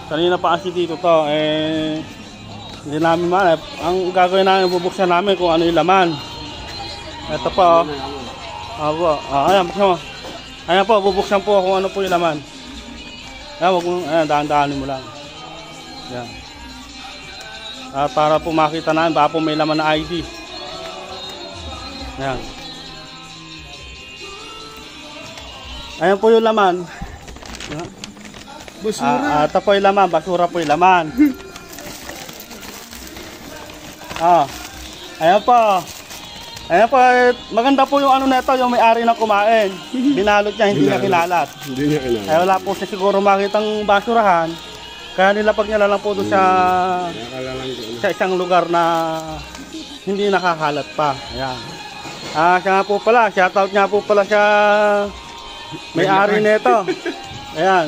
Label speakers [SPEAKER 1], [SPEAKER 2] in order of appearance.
[SPEAKER 1] Kanina pa kasi dito to, hindi namin malay. Ang gagawin namin, bubuksan namin kung ano yung laman. Ito po, ayan, buksan mo. Ayan po, bubuksan po kung ano po yung laman. Ayan, dahan-dahanin mo lang. Ayan. Para po makita namin, baka po may laman na ID. Ayan. Ayan po yung laman.
[SPEAKER 2] Basura.
[SPEAKER 1] Ito po yung laman, basura po yung laman. Ayan po. Ayan po, maganda po yung ano neto, yung may-ari na kumain. Binalot niya, hindi niya kinalat.
[SPEAKER 2] Hindi niya kinalat.
[SPEAKER 1] Kaya wala po siya siguro makitang basurahan. Kaya nilapag niya lang po doon sa isang lugar na hindi nakakalat pa. Ayan. Siya nga po pala, shoutout nga po pala siya may-ari nito. Ayan.